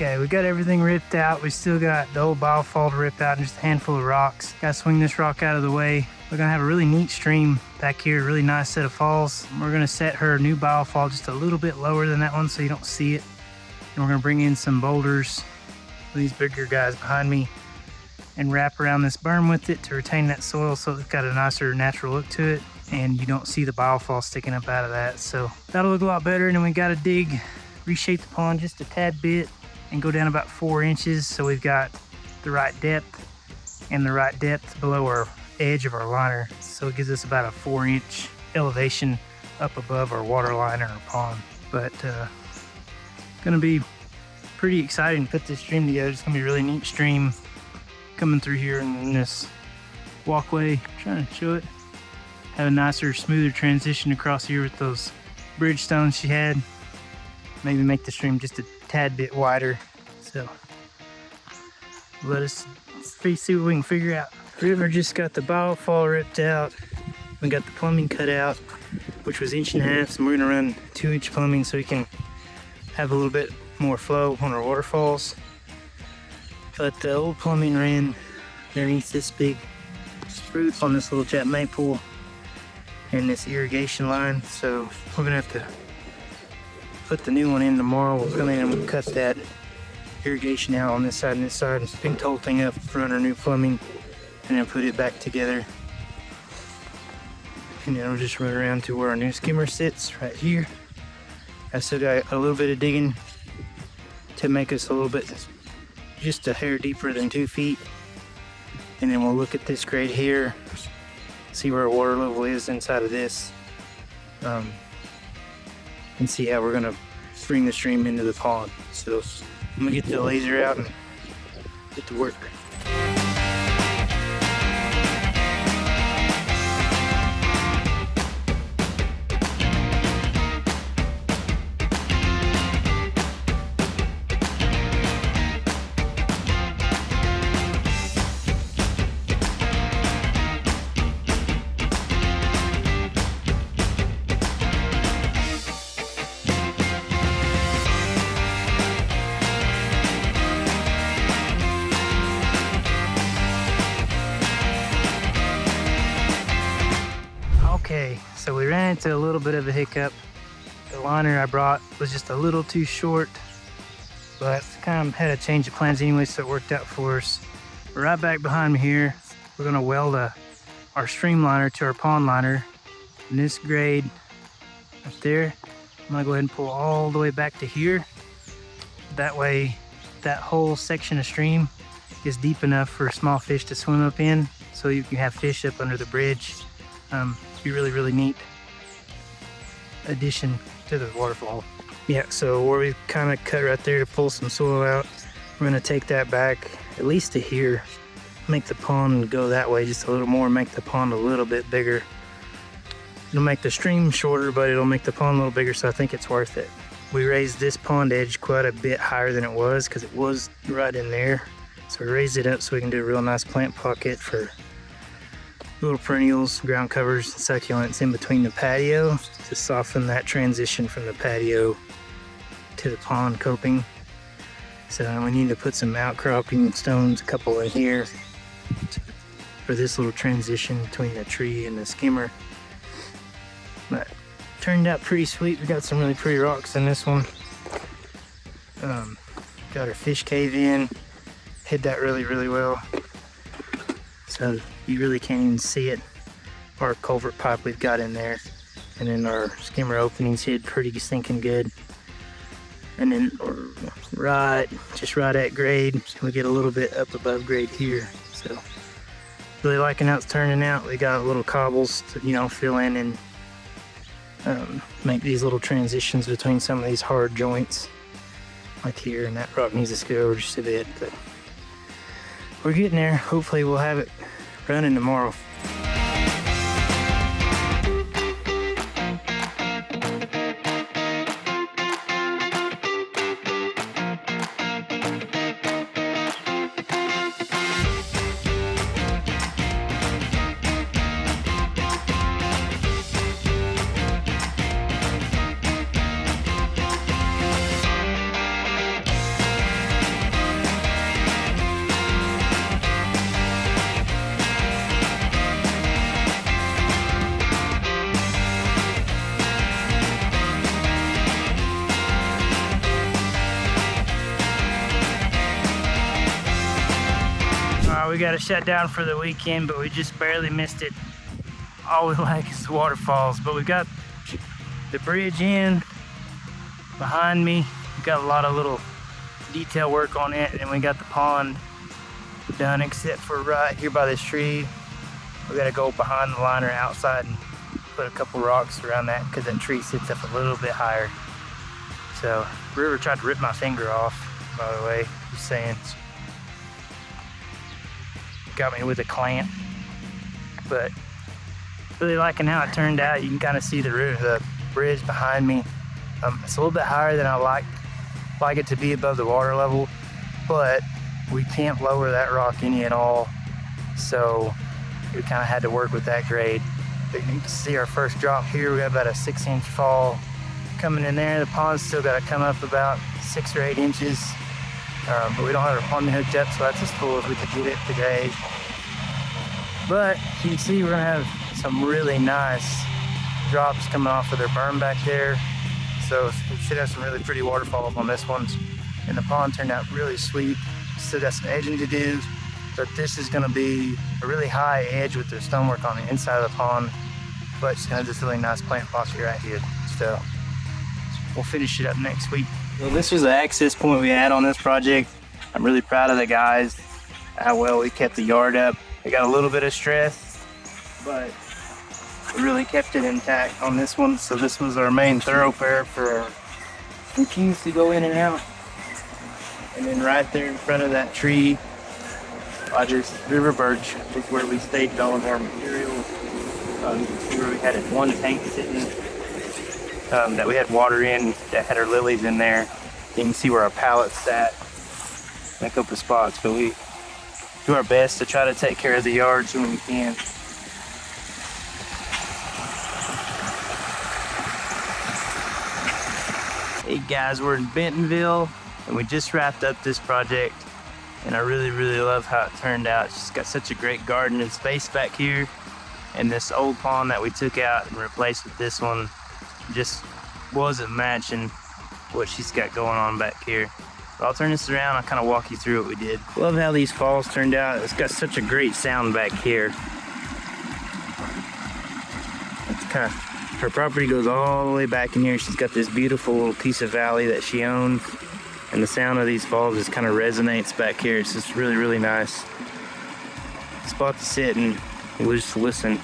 Okay, we got everything ripped out. We still got the old biofall to rip out and just a handful of rocks. Gotta swing this rock out of the way. We're gonna have a really neat stream back here, really nice set of falls. We're gonna set her new biofall just a little bit lower than that one so you don't see it. And we're gonna bring in some boulders, these bigger guys behind me, and wrap around this berm with it to retain that soil so it's got a nicer natural look to it and you don't see the biofall sticking up out of that. So that'll look a lot better. And then we gotta reshape the pond just a tad bit and go down about 4 inches so we've got the right depth and the right depth below our edge of our liner. So it gives us about a 4-inch elevation up above our water line or our pond. But gonna be pretty exciting to put this stream together. It's gonna be a really neat stream coming through here in this walkway. I'm trying to show it. Have a nicer, smoother transition across here with those bridge stones she had. Maybe make the stream just a tad bit wider. So let us see what we can figure out. River just got the biofall ripped out. We got the plumbing cut out, which was 1.5 inches, and we're gonna run 2-inch plumbing so we can have a little bit more flow on our waterfalls. But the old plumbing ran underneath this big spruce on this little jet maple and this irrigation line. So we're gonna have to put the new one in tomorrow. We'll come in and we'll cut that irrigation out on this side and this side and pink the whole thing up, run our new plumbing, and then put it back together. And then we'll just run around to where our new skimmer sits right here. I still got a little bit of digging to make us a little bit, just a hair deeper than 2 feet. And then we'll look at this grade here, see where our water level is inside of this, and see how we're gonna bring the stream into the pond. So I'm gonna get the laser out and get to work. Okay, so we ran into a little bit of a hiccup. The liner I brought was just a little too short, but kind of had a change of plans anyway, so it worked out for us. But right back behind me here, we're gonna weld our stream liner to our pond liner. In this grade up there, I'm gonna go ahead and pull all the way back to here. That way, that whole section of stream is deep enough for small fish to swim up in, so you can have fish up under the bridge. Be really, really neat addition to the waterfall. Yeah, so where we kind of cut right there to pull some soil out, we're gonna take that back at least to here, make the pond go that way just a little more, make the pond a little bit bigger. It'll make the stream shorter, but it'll make the pond a little bigger, so I think it's worth it. We raised this pond edge quite a bit higher than it was because it was right in there. So we raised it up so we can do a real nice plant pocket for little perennials, ground covers, and succulents in between the patio to soften that transition from the patio to the pond coping. So we need to put some outcropping stones, a couple in here for this little transition between the tree and the skimmer. But turned out pretty sweet. We got some really pretty rocks in this one. Got our fish cave in, hid that really, really well. So you really can't even see it. Our culvert pipe we've got in there. And then our skimmer openings hid pretty stinking good. And then just right at grade, we get a little bit up above grade here. So really liking how it's turning out. We got little cobbles to, fill in and make these little transitions between some of these hard joints. Like here, and that rock needs to scoot over just a bit, but we're getting there. Hopefully we'll have it running tomorrow. got to shut down for the weekend, but we just barely missed it. All we like is the waterfalls, but we got the bridge in behind me. We got a lot of little detail work on it, and we got the pond done except for right here by this tree. We got to go behind the liner outside and put a couple rocks around that because that tree sits up a little bit higher. So River tried to rip my finger off, by the way, just saying. Got me with a clamp, but really liking how it turned out. You can kind of see the bridge behind me. It's a little bit higher than I like it to be above the water level, but we can't lower that rock any at all, so we kind of had to work with that grade. But you can see our first drop here. We got about a 6-inch fall coming in there. The pond's still got to come up about 6 or 8 inches, but we don't have our pond hooked up, so that's as full as we could get it today. But you can see we're gonna have some really nice drops coming off of their berm back there. So we should have some really pretty waterfalls on this one. And the pond turned out really sweet. Still got some edging to do, but this is gonna be a really high edge with the stonework on the inside of the pond, but it's gonna have this really nice plant posture right here. So we'll finish it up next week. Well, this was the access point we had on this project. I'm really proud of the guys, how well we kept the yard up. We got a little bit of stress, but we really kept it intact on this one. So this was our main thoroughfare for our keys to go in and out. And then right there in front of that tree by this river birch is where we staged all of our material. You can see where we had one tank sitting that we had water in that had our lilies in there. You can see where our pallets sat, a couple of spots, but we do our best to try to take care of the yards when we can. Hey guys, we're in Bentonville and we just wrapped up this project, and I really love how it turned out. It's just got such a great garden and space back here, and this old pond that we took out and replaced with this one just wasn't matching what she's got going on back here. But I'll turn this around, I'll kind of walk you through what we did. Love how these falls turned out. It's got such a great sound back here. It's kind of, her property goes all the way back in here. She's got this beautiful little piece of valley that she owns, and the sound of these falls just kind of resonates back here. It's just really nice spot to sit and we'll just listen.